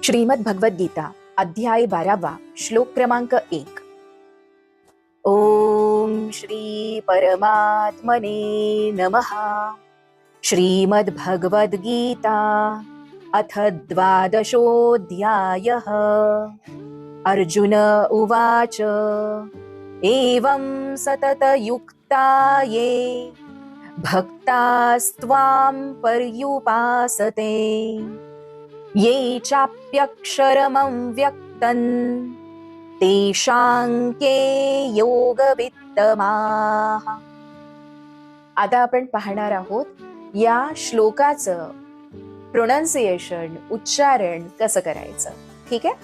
श्रीमद भगवद गीता अध्याय 12 श्लोक क्रमांक 1। ओम श्री परमात्मने नमः। श्रीमद भगवद गीता अथ 12 अर्जुन उवाच एवं सततयुक्ता ये भक्तास्त्वां पर्युपासते ये चाप्यक्षरमव्यक्तं तेषां के योगवित्तमाः। आता आपण पाहणार आहोत या श्लोकाचं प्रोनाउन्सिएशन, उच्चारण कसं करायचं। ठीक आहे,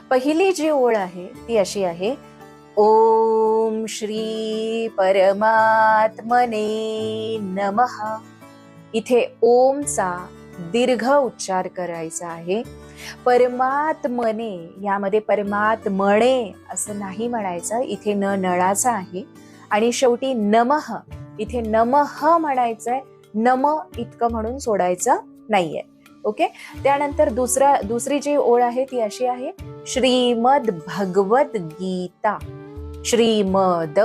पहिली जी ओळ आहे ती अशी आहे, ओम श्री परमात्मने नमः। इथे ओमचा दीर्घ उच्चार करायचा आहे। परमात्मने, यामध्ये परमात्मणे असं नाही म्हणायचं, इथे न नळाचा आहे। आणि शेवटी नमः, इथे नमः म्हणायचंय, नम इतकं म्हणून सोडायचं नाहीये। ओके, त्यानंतर दुसरी जी ओळ आहे ती अशी आहे, श्रीमद भगवद गीता। श्रीमद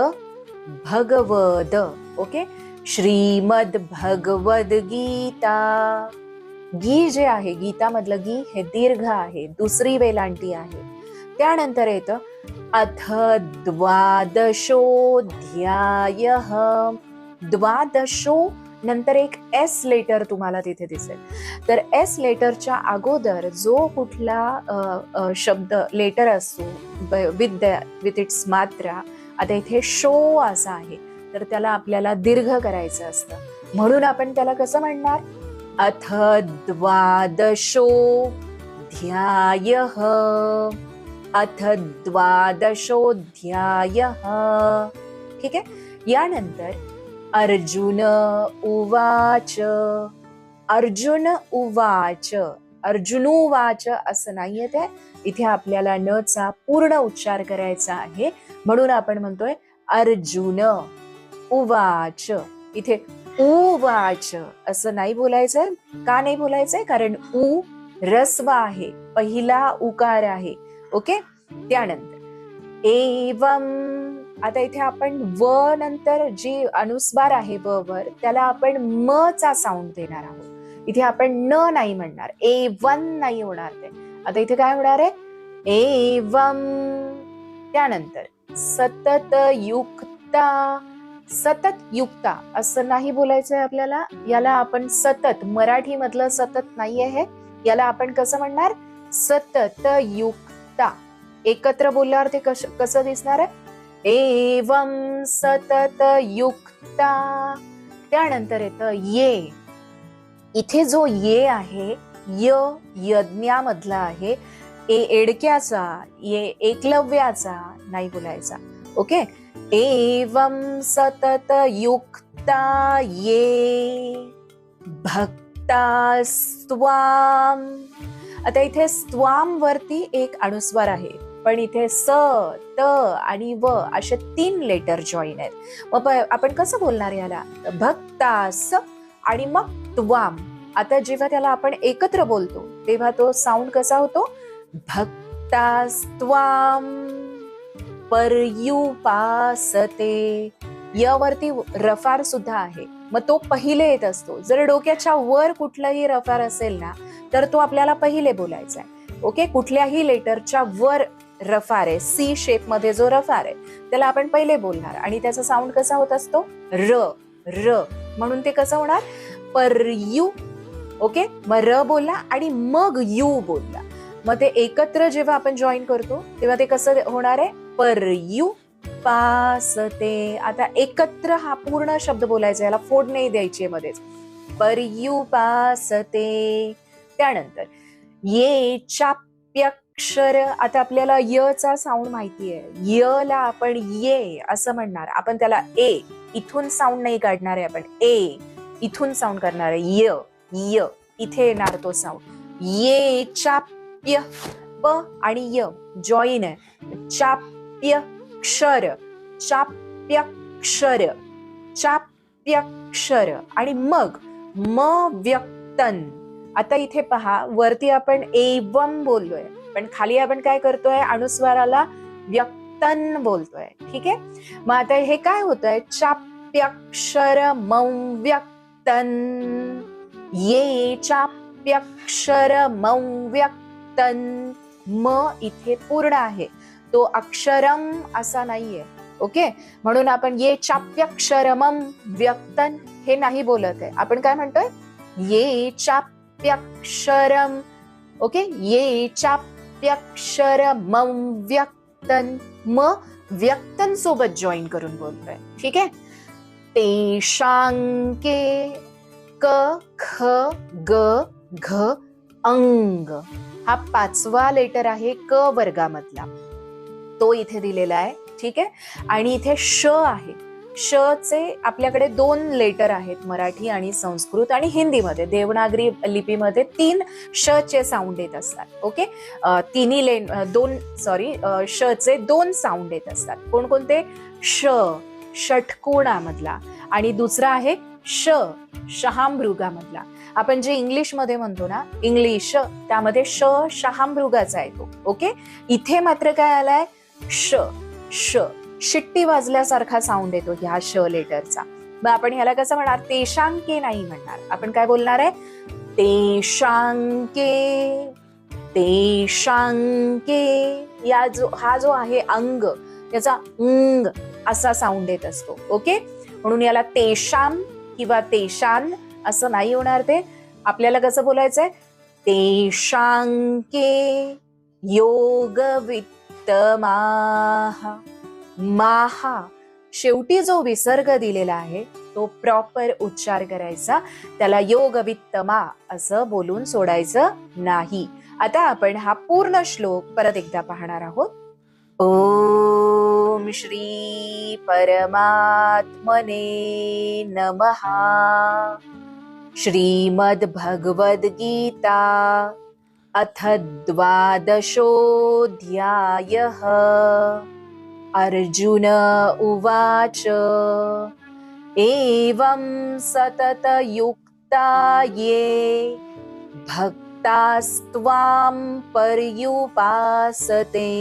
भगवद, ओके, श्रीमद भगवद गीता। गी जे आहे, गीता मधलं गी हे दीर्घ आहे, दुसरी वेलांटी आहे। त्यानंतर येतं अथ 12 द्वादशो, नंतर एक एस लेटर तुम्हाला तिथे दिसेल। तर एस लेटरच्या अगोदर जो कुठला शब्द लेटर असतो विथ इट्स मात्रा, आता इथे शो असा आहे, तर त्याला आपल्याला दीर्घ करायचं असतं, म्हणून आपण त्याला कसं म्हणणार, अथ 12 अथ 12 ठीक आहे। यानंतर अर्जुन उवाच, अर्जुन उवाच, अर्जुनुवाच असं नाहीये ते, इथे आपल्याला न चा पूर्ण उच्चार करायचा आहे, म्हणून आपण म्हणतोय अर्जुन उवाच। इथे उवाच असं नाही बोलायचंय। का नाही बोलायचंय? कारण उ रस्व आहे, पहिला उकार आहे। ओके, त्यानंतर एवं, आता इथे आपण व नंतर जी अनुस्वार आहे व वर, त्याला आपण म चा साऊंड देणार आहोत। इथे आपण न नाही म्हणणार, एवं नाही होणार ते। आता इथे काय होणार आहे, एवं। त्यानंतर सतत युक्ता, सतत युक्ता असं नाही बोलायचंय आपल्याला, याला आपण सतत, मराठी मधलं सतत नाहीये हे, याला आपण कसं म्हणणार, सतत युक्ता। एकत्र बोलल्यावर ते कसं दिसणार आहे, एवं सतत युक्ता। त्यानंतर येतं ये, इथे जो ये आहे, यज्ञामधला आहे, एडक्याचा, ये एकलव्याचा नाही बोलायचा। ओके, एवं सतत युक्ता ये भक्तास्त्वाम। आता इथे स्वाम वरती एक अनुस्वार आहे, पण इथे स, त आणि व असे 3 लेटर जॉईन आहेत। मग आपण कसं बोलणार याला, भक्तास आणि मग त्वाम। आता जेव्हा त्याला आपण एकत्र बोलतो तेव्हा तो साऊंड कसा होतो, भक्तास्त्वाम पर्युपासते। यावरती रफार सुद्धा आहे, मग तो पहिले येत असतो। जर डोक्याच्या वर कुठलाही रफार असेल ना, तर तो आपल्याला पहिले बोलायचा आहे। ओके, कुठल्याही लेटरच्या वर रफार आहे, सी शेप मध्ये जो रफार आहे त्याला आपण पहिले बोलणार, आणि त्याचा साऊंड कसा होत असतो, र र, म्हणून ते कसं होणार, पर्यू। ओके, मग र बोलला आणि मग यू बोलला, मग ते एकत्र जेव्हा आपण जॉईन करतो तेव्हा ते कसं होणार आहे, पर्युपासते। आता एकत्र हा पूर्ण शब्द बोलायचा, याला फोड नाही द्यायची मध्येच, पर्युपासते। त्यानंतर ये चाप्यक्षर, आता आपल्याला य चा साऊंड माहितीये, य ला आपण ये असं म्हणणार, आपण त्याला ए इथून साऊंड नाही काढणार आहे, आपण ए इथून साऊंड करणार आहे, य य इथे येणार तो साऊंड। ये चाप्य, प आणि य जॉईन आहे, चाप्यक्षर, चाप्यक्षर, चाप्यक्षर, आणि मग म व्यक्तन। आता इथे पहा, वरती आपण एवम बोललोय, पण खाली आपण काय करतोय, अनुस्वाराला व्यक्तन बोलतोय. ठीक आहे. मग आता हे काय होतंय, चाप्यक्षरमं व्यक्तन, ये चाप्यक्षरमं व्यक्तन. म इथे पूर्ण आहे, तो अक्षरम असा नाहीये. ओके, म्हणून आपण ये चाप्यक्षरमं व्यक्तन हे नाही बोलत आहे. आपण काय म्हणतोय, ये चाप्यक्षरम. ओके, ये चाप्यक्षरमं व्यक्तन. म व्यक्तन सोबत जॉईन करून बोलतोय. ठीक आहे. तेषांके क ख ग घ अंग, हा 5वा लेटर आहे क वर्गामधला, तो इथे दिलेला आहे. ठीक आहे. आणि इथे श आहे. श चे आपल्याकडे 2 लेटर आहेत, मराठी आणि संस्कृत आणि हिंदीमध्ये. देवनागरी लिपीमध्ये 3 श चे साऊंड येत असतात. ओके, श चे 2 साऊंड येत असतात. कोणकोणते, श षटकोणामधला, आणि दुसरा आहे श शहामृगामधला. आपण जे इंग्लिशमध्ये म्हणतो ना, इंग्लिश, त्यामध्ये श शहामृगाचा येतो. ओके, इथे मात्र काय आलाय, श श शिट्टी वाजल्यासारखा साऊंड येतो ह्या श लेटरचा. मग आपण ह्याला कसं म्हणणार, तेषांके नाही म्हणणार. आपण काय बोलणार आहे, तेषांके तेषांके. हा जो आहे अंग, त्याचा अंग असा साऊंड येत असतो. ओके, म्हणून याला तेषाम किंवा तेशान असं नाही होणार. ते आपल्याला कसं बोलायचंय, तेषांके योगवित्तमाह. माहा शेवटी जो विसर्ग दिलेला आहे तो प्रॉपर उच्चार करायचा, त्याला योगवित्तमा असं बोलून सोडायचं नाही. आता आपण हा पूर्ण श्लोक परत एकदा पाहणार आहोत. ओम श्री परमात्मने नमः. श्रीमद् भगवद गीता अथ 12ोऽध्यायः. अर्जुन उवाच एवं सततयुक्ता ये भक्तास्त्वां पर्युपासते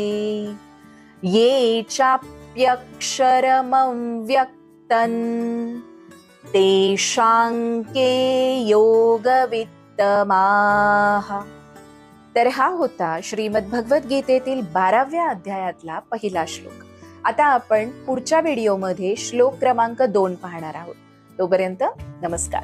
ये चाप्यक्षरमं व्यक्तन् तेषांके योगवित्तमाः. तर हा होता श्रीमद् भगवद्गीतेतील 12व्या अध्यायातला पहिला श्लोक. आता आपण पुढच्या व्हिडिओमध्ये श्लोक क्रमांक 2 पाहणार आहोत. तोपर्यंत नमस्कार.